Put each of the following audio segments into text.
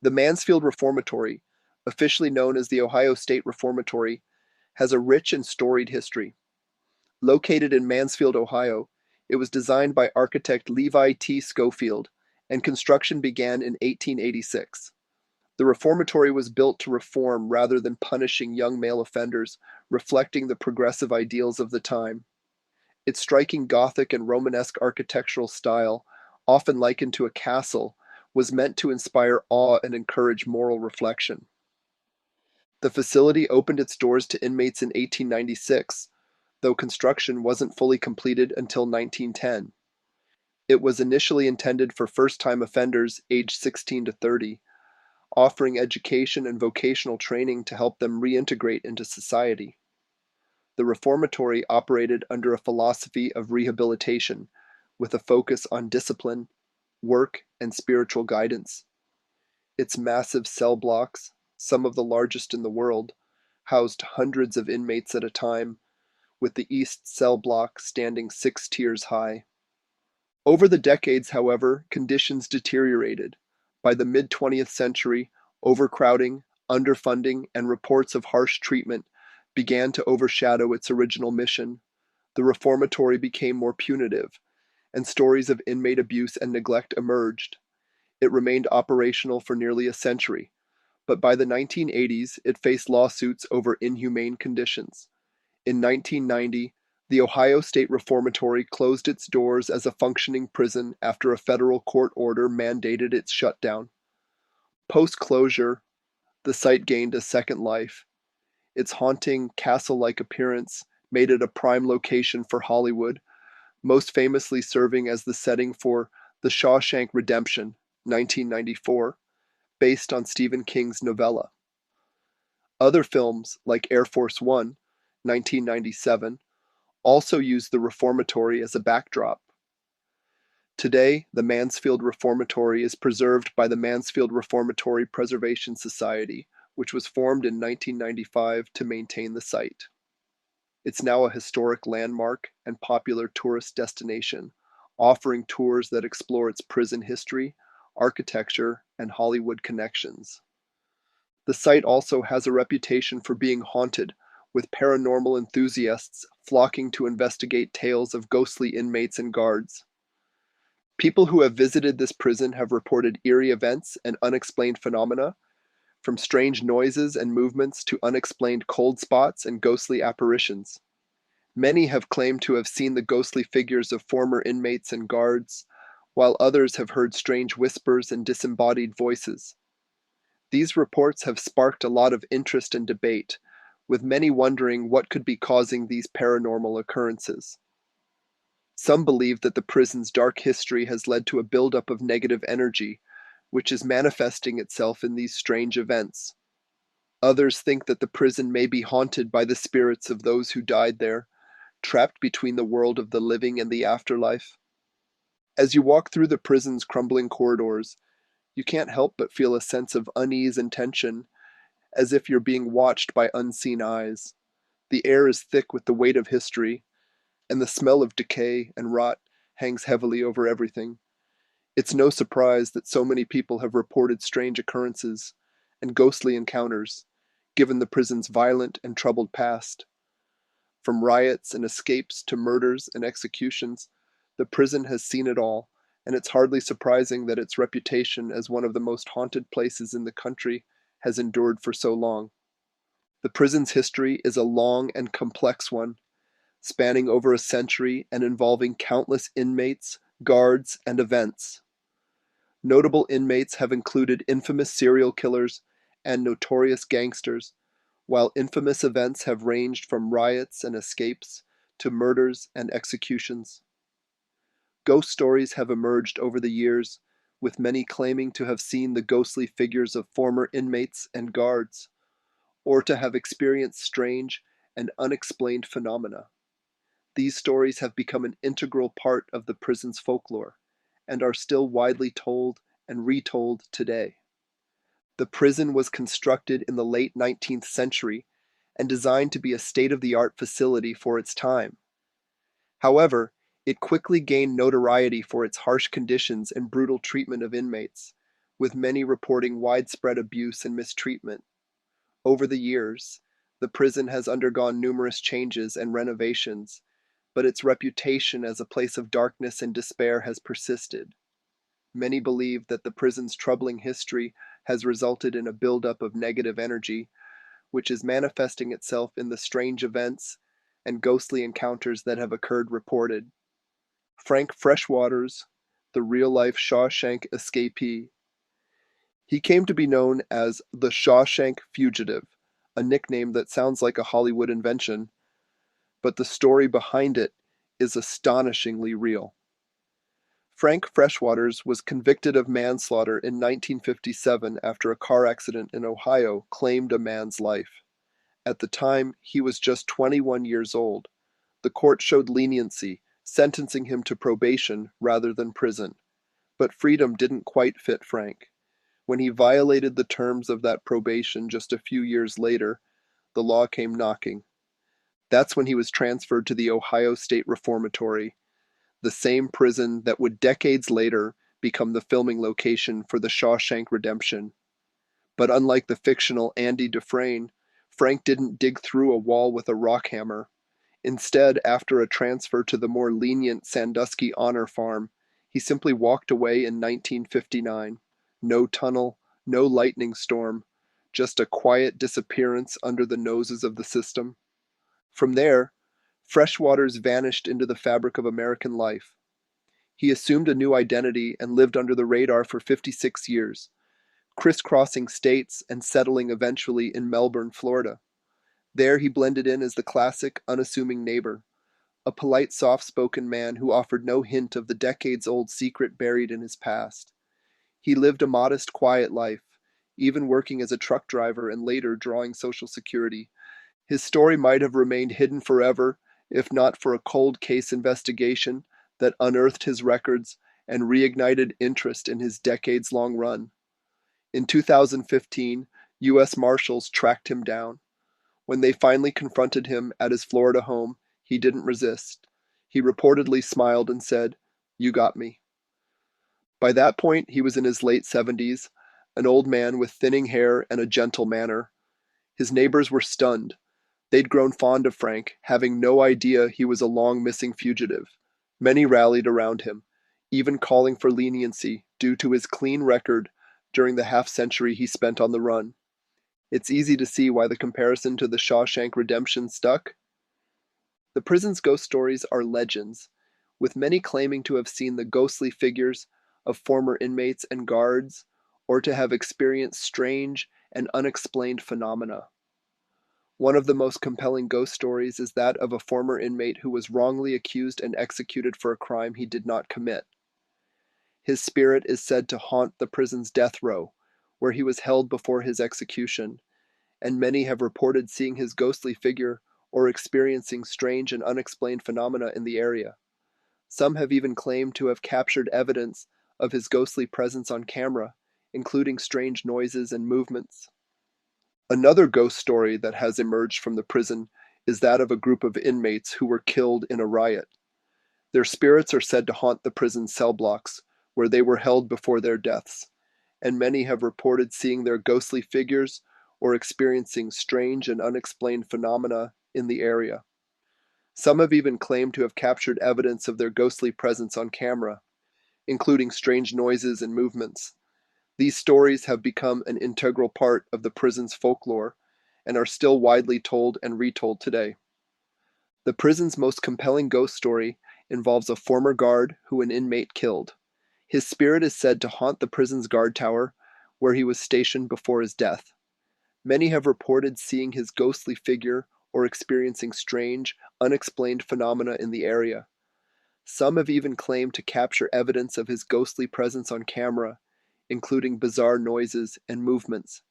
The Mansfield Reformatory, officially known as the Ohio State Reformatory, has a rich and storied history. Located in Mansfield, Ohio, it was designed by architect Levi T. Schofield, and construction began in 1886. The reformatory was built to reform rather than punishing young male offenders, reflecting the progressive ideals of the time. Its striking Gothic and Romanesque architectural style, often likened to a castle, was meant to inspire awe and encourage moral reflection. The facility opened its doors to inmates in 1896, though construction wasn't fully completed until 1910. It was initially intended for first-time offenders aged 16 to 30, offering education and vocational training to help them reintegrate into society. The reformatory operated under a philosophy of rehabilitation, with a focus on discipline, work, and spiritual guidance. Its massive cell blocks, some of the largest in the world, housed hundreds of inmates at a time, with the east cell block standing 6 tiers high. Over the decades, however, conditions deteriorated. By the mid-20th century, overcrowding, underfunding, and reports of harsh treatment began to overshadow its original mission. The reformatory became more punitive, and stories of inmate abuse and neglect emerged. It remained operational for nearly a century, but by the 1980s it faced lawsuits over inhumane conditions. In 1990, the Ohio State Reformatory closed its doors as a functioning prison after a federal court order mandated its shutdown. Post-closure, the site gained a second life. Its haunting, castle-like appearance made it a prime location for Hollywood, most famously serving as the setting for The Shawshank Redemption, 1994, based on Stephen King's novella. Other films, like Air Force One, 1997, also used the reformatory as a backdrop. Today, the Mansfield Reformatory is preserved by the Mansfield Reformatory Preservation Society, which was formed in 1995 to maintain the site. It's now a historic landmark and popular tourist destination, offering tours that explore its prison history, architecture, and Hollywood connections. The site also has a reputation for being haunted, with paranormal enthusiasts flocking to investigate tales of ghostly inmates and guards. People who have visited this prison have reported eerie events and unexplained phenomena, from strange noises and movements to unexplained cold spots and ghostly apparitions. Many have claimed to have seen the ghostly figures of former inmates and guards, while others have heard strange whispers and disembodied voices. These reports have sparked a lot of interest and debate, with many wondering what could be causing these paranormal occurrences. Some believe that the prison's dark history has led to a buildup of negative energy, which is manifesting itself in these strange events. Others think that the prison may be haunted by the spirits of those who died there, trapped between the world of the living and the afterlife. As you walk through the prison's crumbling corridors, you can't help but feel a sense of unease and tension, as if you're being watched by unseen eyes. The air is thick with the weight of history, and the smell of decay and rot hangs heavily over everything. It's no surprise that so many people have reported strange occurrences and ghostly encounters, given the prison's violent and troubled past. From riots and escapes to murders and executions, the prison has seen it all, and it's hardly surprising that its reputation as one of the most haunted places in the country has endured for so long. The prison's history is a long and complex one, spanning over a century and involving countless inmates, guards, and events. Notable inmates have included infamous serial killers and notorious gangsters, while infamous events have ranged from riots and escapes to murders and executions. Ghost stories have emerged over the years, with many claiming to have seen the ghostly figures of former inmates and guards, or to have experienced strange and unexplained phenomena. These stories have become an integral part of the prison's folklore, and are still widely told and retold today. The prison was constructed in the late 19th century and designed to be a state-of-the-art facility for its time. However, it quickly gained notoriety for its harsh conditions and brutal treatment of inmates, with many reporting widespread abuse and mistreatment. Over the years, the prison has undergone numerous changes and renovations, but its reputation as a place of darkness and despair has persisted. Many believe that the prison's troubling history has resulted in a buildup of negative energy, which is manifesting itself in the strange events and ghostly encounters that have occurred reported. Frank Freshwater's the real-life Shawshank escapee. He came to be known as the Shawshank Fugitive, a nickname that sounds like a Hollywood invention, but the story behind it is astonishingly real. Frank Freshwaters was convicted of manslaughter in 1957 after a car accident in Ohio claimed a man's life. At the time, he was just 21 years old. The court showed leniency, sentencing him to probation rather than prison. But freedom didn't quite fit Frank. When he violated the terms of that probation just a few years later, the law came knocking. That's when he was transferred to the Ohio State Reformatory, the same prison that would decades later become the filming location for The Shawshank Redemption. But unlike the fictional Andy Dufresne, Frank didn't dig through a wall with a rock hammer. Instead, after a transfer to the more lenient Sandusky Honor Farm, he simply walked away in 1959. No tunnel, no lightning storm, just a quiet disappearance under the noses of the system. From there, Freshwaters vanished into the fabric of American life. He assumed a new identity and lived under the radar for 56 years, crisscrossing states and settling eventually in Melbourne, Florida. There he blended in as the classic, unassuming neighbor, a polite, soft-spoken man who offered no hint of the decades-old secret buried in his past. He lived a modest, quiet life, even working as a truck driver and later drawing Social Security. His story might have remained hidden forever if not for a cold case investigation that unearthed his records and reignited interest in his decades-long run. In 2015, U.S. Marshals tracked him down. When they finally confronted him at his Florida home, he didn't resist. He reportedly smiled and said, "You got me." By that point, he was in his late 70s, an old man with thinning hair and a gentle manner. His neighbors were stunned. They'd grown fond of Frank, having no idea he was a long-missing fugitive. Many rallied around him, even calling for leniency due to his clean record during the half-century he spent on the run. It's easy to see why the comparison to the Shawshank Redemption stuck. The prison's ghost stories are legends, with many claiming to have seen the ghostly figures of former inmates and guards, or to have experienced strange and unexplained phenomena. One of the most compelling ghost stories is that of a former inmate who was wrongly accused and executed for a crime he did not commit. His spirit is said to haunt the prison's death row, where he was held before his execution, and many have reported seeing his ghostly figure or experiencing strange and unexplained phenomena in the area. Some have even claimed to have captured evidence of his ghostly presence on camera, including strange noises and movements. Another ghost story that has emerged from the prison is that of a group of inmates who were killed in a riot. Their spirits are said to haunt the prison cell blocks, where they were held before their deaths, and many have reported seeing their ghostly figures or experiencing strange and unexplained phenomena in the area. Some have even claimed to have captured evidence of their ghostly presence on camera, including strange noises and movements. These stories have become an integral part of the prison's folklore and are still widely told and retold today. The prison's most compelling ghost story involves a former guard who an inmate killed. His spirit is said to haunt the prison's guard tower, where he was stationed before his death. Many have reported seeing his ghostly figure or experiencing strange, unexplained phenomena in the area. Some have even claimed to capture evidence of his ghostly presence on camera, including bizarre noises and movements.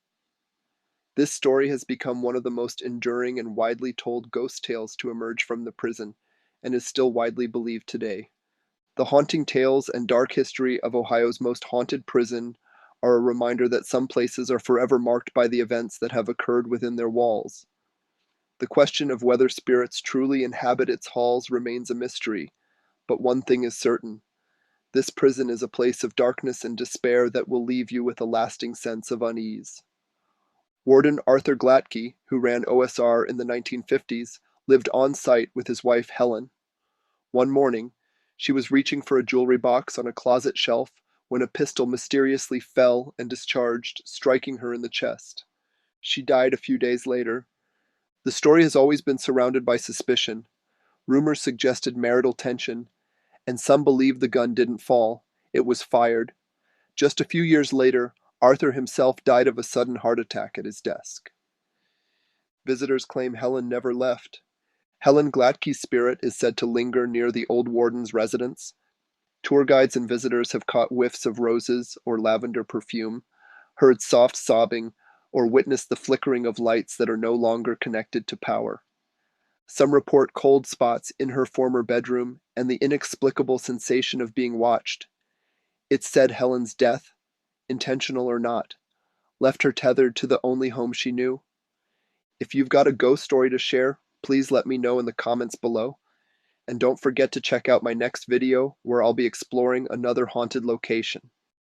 This story has become one of the most enduring and widely told ghost tales to emerge from the prison, and is still widely believed today. The haunting tales and dark history of Ohio's most haunted prison are a reminder that some places are forever marked by the events that have occurred within their walls. The question of whether spirits truly inhabit its halls remains a mystery, but one thing is certain: This prison is a place of darkness and despair that will leave you with a lasting sense of unease. Warden Arthur Glatke, who ran OSR in the 1950s, lived on site with his wife Helen. One morning, she was reaching for a jewelry box on a closet shelf when a pistol mysteriously fell and discharged, striking her in the chest. She died a few days later. The story has always been surrounded by suspicion. Rumors suggested marital tension, and some believe the gun didn't fall, it was fired. Just a few years later, Arthur himself died of a sudden heart attack at his desk. Visitors claim Helen never left. Helen Glatke's spirit is said to linger near the old warden's residence. Tour guides and visitors have caught whiffs of roses or lavender perfume, heard soft sobbing, or witnessed the flickering of lights that are no longer connected to power. Some report cold spots in her former bedroom and the inexplicable sensation of being watched. It's said Helen's death, intentional or not, left her tethered to the only home she knew. If you've got a ghost story to share, please let me know in the comments below. And don't forget to check out my next video where I'll be exploring another haunted location.